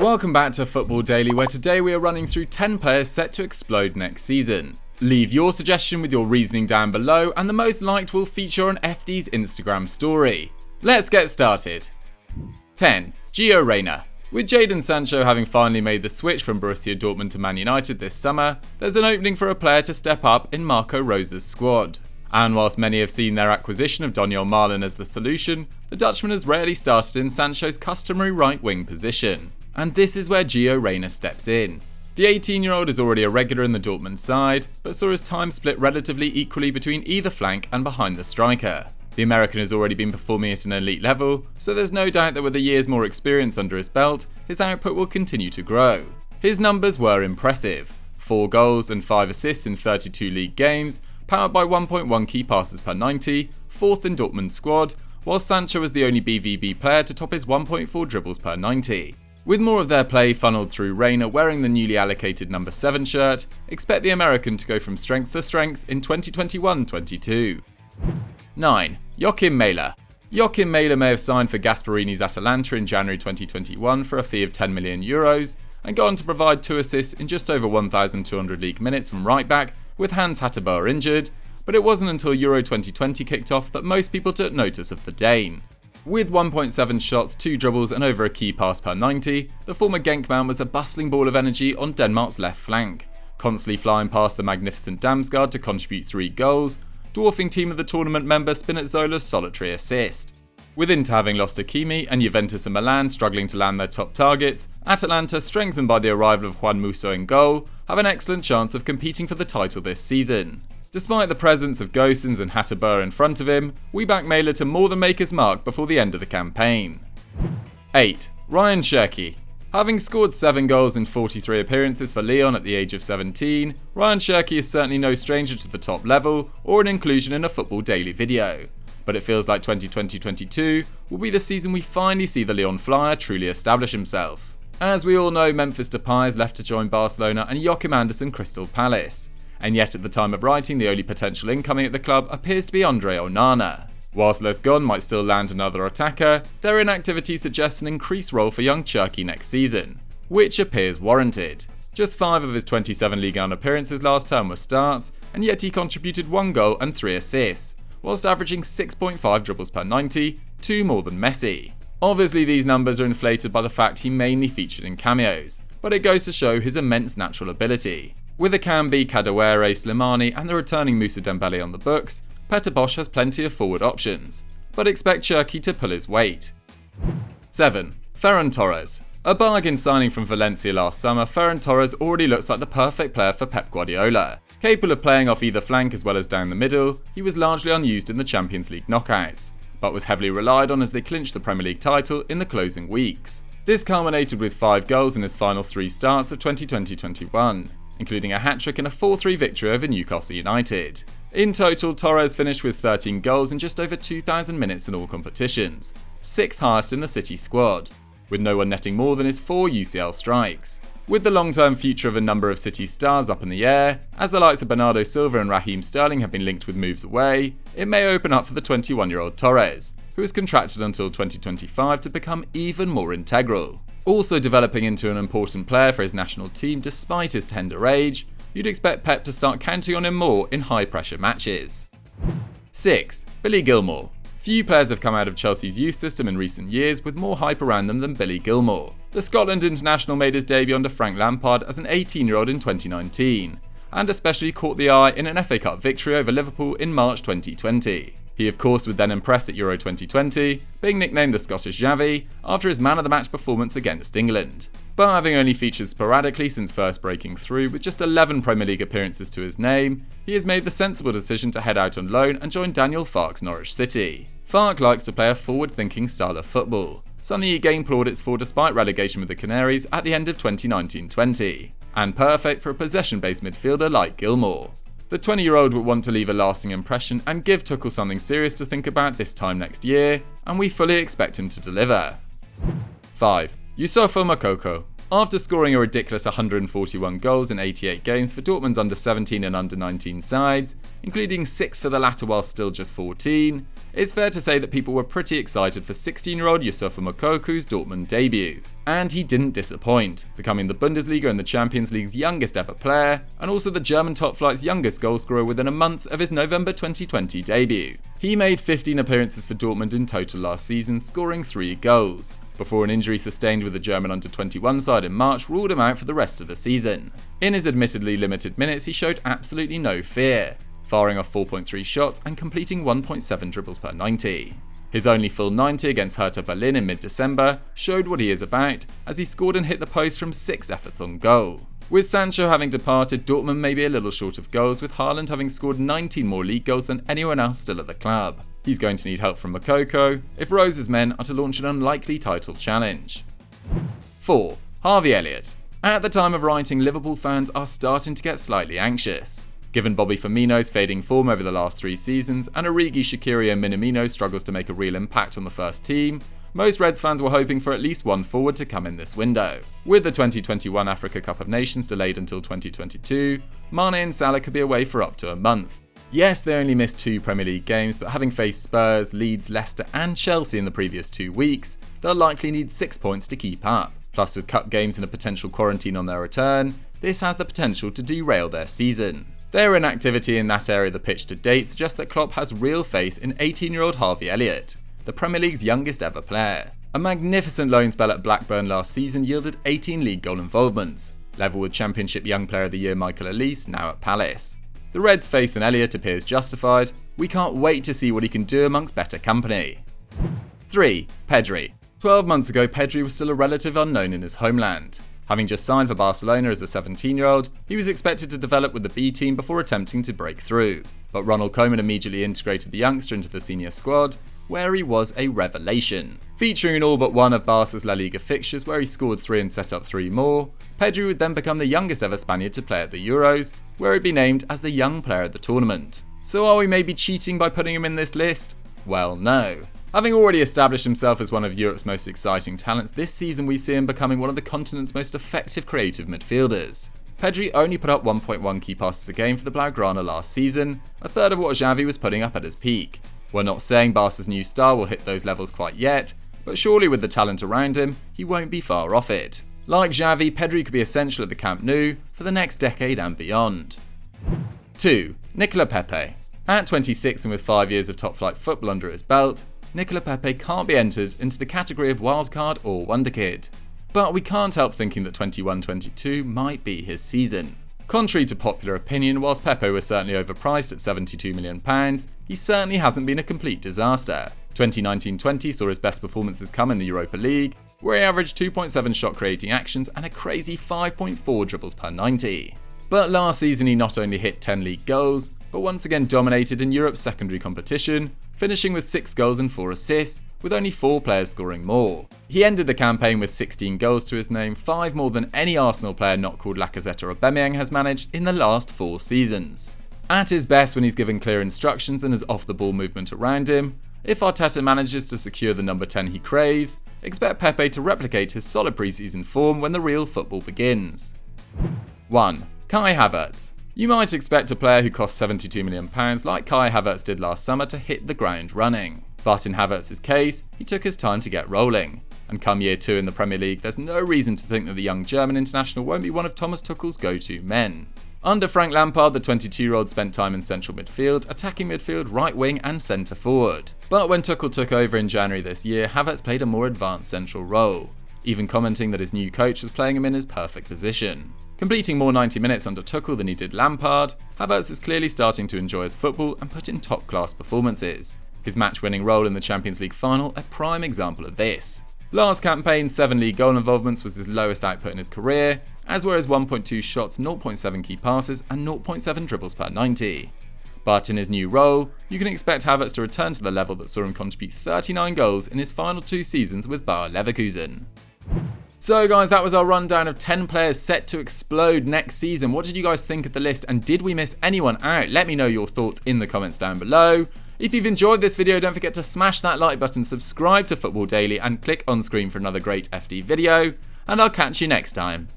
Welcome back to Football Daily, where today we are running through 10 players set to explode next season. Leave your suggestion with your reasoning down below, and the most liked will feature on FD's Instagram story. Let's get started. 10. Gio Reyna. With Jadon Sancho having finally made the switch from Borussia Dortmund to Man United this summer, there's an opening for a player to step up in Marco Rosa's squad. And whilst many have seen their acquisition of Donyell Malen as the solution, the Dutchman has rarely started in Sancho's customary right-wing position. And this is where Gio Reyna steps in. The 18-year-old is already a regular in the Dortmund side, but saw his time split relatively equally between either flank and behind the striker. The American has already been performing at an elite level, so there's no doubt that with a year's more experience under his belt, his output will continue to grow. His numbers were impressive: 4 goals and 5 assists in 32 league games, powered by 1.1 key passes per 90, 4th in Dortmund's squad, while Sancho was the only BVB player to top his 1.4 dribbles per 90. With more of their play funneled through Reyna wearing the newly allocated number 7 shirt, expect the American to go from strength to strength in 2021-22. 9. Joachim Mähler. Joachim Mähler may have signed for Gasparini's Atalanta in January 2021 for a fee of €10 million, and gone on to provide 2 assists in just over 1,200 league minutes from right back with Hans Hateboer injured, but it wasn't until Euro 2020 kicked off that most people took notice of the Dane. With 1.7 shots, 2 dribbles and over a key pass per 90, the former Genk man was a bustling ball of energy on Denmark's left flank, constantly flying past the magnificent Damsgaard to contribute 3 goals, dwarfing team of the tournament member Spinazzola's solitary assist. With Inter having lost Hakimi and Juventus and Milan struggling to land their top targets, Atalanta, strengthened by the arrival of Juan Musso in goal, have an excellent chance of competing for the title this season. Despite the presence of Gosens and Hateboer in front of him, we back Mähler to more than make his mark before the end of the campaign. 8. Ryan Cherki. Having scored 7 goals in 43 appearances for Lyon at the age of 17, Ryan Cherki is certainly no stranger to the top level or an inclusion in a Football Daily video. But it feels like 2020-22 will be the season we finally see the Lyon Flyer truly establish himself. As we all know, Memphis Depay is left to join Barcelona and Joachim Andersen Crystal Palace. And yet at the time of writing, the only potential incoming at the club appears to be Andre Onana. Whilst Les Gon might still land another attacker, their inactivity suggests an increased role for young Cherki next season, which appears warranted. Just 5 of his 27 Ligue 1 appearances last term were starts, and yet he contributed 1 goal and 3 assists, whilst averaging 6.5 dribbles per 90, 2 more than Messi. Obviously these numbers are inflated by the fact he mainly featured in cameos, but it goes to show his immense natural ability. With Akanji, Kadewere, Slimani and the returning Moussa Dembele on the books, Peter Bosz has plenty of forward options, but expect Cherki to pull his weight. 7. Ferran Torres. A bargain signing from Valencia last summer, Ferran Torres already looks like the perfect player for Pep Guardiola. Capable of playing off either flank as well as down the middle, he was largely unused in the Champions League knockouts, but was heavily relied on as they clinched the Premier League title in the closing weeks. This culminated with 5 goals in his final 3 starts of 2020-21. Including a hat-trick and a 4-3 victory over Newcastle United. In total, Torres finished with 13 goals in just over 2,000 minutes in all competitions, 6th highest in the City squad, with no one netting more than his 4 UCL strikes. With the long-term future of a number of City stars up in the air, as the likes of Bernardo Silva and Raheem Sterling have been linked with moves away, it may open up for the 21-year-old Torres, who is contracted until 2025 to become even more integral. Also developing into an important player for his national team despite his tender age, you'd expect Pep to start counting on him more in high-pressure matches. 6. Billy Gilmour. Few players have come out of Chelsea's youth system in recent years with more hype around them than Billy Gilmour. The Scotland international made his debut under Frank Lampard as an 18-year-old in 2019, and especially caught the eye in an FA Cup victory over Liverpool in March 2020. He of course would then impress at Euro 2020, being nicknamed the Scottish Xavi after his man-of-the-match performance against England. But having only featured sporadically since first breaking through with just 11 Premier League appearances to his name, he has made the sensible decision to head out on loan and join Daniel Farke's Norwich City. Farke likes to play a forward-thinking style of football, something he gained plaudits for despite relegation with the Canaries at the end of 2019-20, and perfect for a possession-based midfielder like Gilmour. The 20-year-old would want to leave a lasting impression and give Tuchel something serious to think about this time next year, and we fully expect him to deliver. 5. Youssoufa Moukoko. After scoring a ridiculous 141 goals in 88 games for Dortmund's under-17 and under-19 sides, including 6 for the latter while still just 14, it's fair to say that people were pretty excited for 16-year-old Youssoufa Moukokou's Dortmund debut. And he didn't disappoint, becoming the Bundesliga and the Champions League's youngest ever player, and also the German top flight's youngest goalscorer within a month of his November 2020 debut. He made 15 appearances for Dortmund in total last season, scoring 3 goals, before an injury sustained with the German under-21 side in March ruled him out for the rest of the season. In his admittedly limited minutes, he showed absolutely no fear, firing off 4.3 shots and completing 1.7 dribbles per 90. His only full 90 against Hertha Berlin in mid-December showed what he is about, as he scored and hit the post from 6 efforts on goal. With Sancho having departed, Dortmund may be a little short of goals, with Haaland having scored 19 more league goals than anyone else still at the club. He's going to need help from Moukoko if Rose's men are to launch an unlikely title challenge. 4. Harvey Elliott. At the time of writing, Liverpool fans are starting to get slightly anxious. Given Bobby Firmino's fading form over the last 3 seasons and Origi, Shaqiri and Minamino struggles to make a real impact on the first team, most Reds fans were hoping for at least one forward to come in this window. With the 2021 Africa Cup of Nations delayed until 2022, Mane and Salah could be away for up to a month. Yes, they only missed 2 Premier League games, but having faced Spurs, Leeds, Leicester and Chelsea in the previous 2 weeks, they'll likely need 6 points to keep up. Plus, with cup games and a potential quarantine on their return, this has the potential to derail their season. Their inactivity in that area of the pitch to date suggests that Klopp has real faith in 18-year-old Harvey Elliott, the Premier League's youngest ever player. A magnificent loan spell at Blackburn last season yielded 18 league goal involvements, level with Championship Young Player of the Year Michael Elise, now at Palace. The Reds' faith in Elliott appears justified. We can't wait to see what he can do amongst better company. 3. Pedri. 12 months ago, Pedri was still a relative unknown in his homeland. Having just signed for Barcelona as a 17-year-old, he was expected to develop with the B team before attempting to break through. But Ronald Koeman immediately integrated the youngster into the senior squad, where he was a revelation. Featuring in all but one of Barca's La Liga fixtures where he scored 3 and set up 3 more, Pedri would then become the youngest ever Spaniard to play at the Euros, where he'd be named as the young player of the tournament. So are we maybe cheating by putting him in this list? Well, no. Having already established himself as one of Europe's most exciting talents, this season we see him becoming one of the continent's most effective creative midfielders. Pedri only put up 1.1 key passes a game for the Blaugrana last season, a third of what Xavi was putting up at his peak. We're not saying Barca's new star will hit those levels quite yet, but surely with the talent around him, he won't be far off it. Like Xavi, Pedri could be essential at the Camp Nou for the next decade and beyond. 2. Nicolas Pepe. At 26 and with 5 years of top-flight football under his belt, Nicolas Pepe can't be entered into the category of wildcard or wonderkid. But we can't help thinking that 21-22 might be his season. Contrary to popular opinion, whilst Pepe was certainly overpriced at £72 million, he certainly hasn't been a complete disaster. 2019-20 saw his best performances come in the Europa League, where he averaged 2.7 shot creating actions and a crazy 5.4 dribbles per 90. But last season he not only hit 10 league goals, but once again dominated in Europe's secondary competition, finishing with 6 goals and 4 assists, with only 4 players scoring more. He ended the campaign with 16 goals to his name, 5 more than any Arsenal player not called Lacazette or Aubameyang has managed in the last 4 seasons. At his best when he's given clear instructions and has off-the-ball movement around him, if Arteta manages to secure the number 10 he craves, expect Pepe to replicate his solid pre-season form when the real football begins. 1. Kai Havertz. You might expect a player who costs £72 million like Kai Havertz did last summer to hit the ground running. But in Havertz's case, he took his time to get rolling. And come year 2 in the Premier League, there's no reason to think that the young German international won't be one of Thomas Tuchel's go-to men. Under Frank Lampard, the 22-year-old spent time in central midfield, attacking midfield, right wing and centre forward. But when Tuchel took over in January this year, Havertz played a more advanced central role, even commenting that his new coach was playing him in his perfect position. Completing more 90 minutes under Tuchel than he did Lampard, Havertz is clearly starting to enjoy his football and put in top-class performances. His match-winning role in the Champions League final, a prime example of this. Last campaign, 7 league goal involvements was his lowest output in his career, as were his 1.2 shots, 0.7 key passes and 0.7 dribbles per 90. But in his new role, you can expect Havertz to return to the level that saw him contribute 39 goals in his final 2 seasons with Bayer Leverkusen. So guys, that was our rundown of 10 players set to explode next season. What did you guys think of the list, and did we miss anyone out? Let me know your thoughts in the comments down below. If you've enjoyed this video, don't forget to smash that like button, subscribe to Football Daily and click on screen for another great FD video, and I'll catch you next time.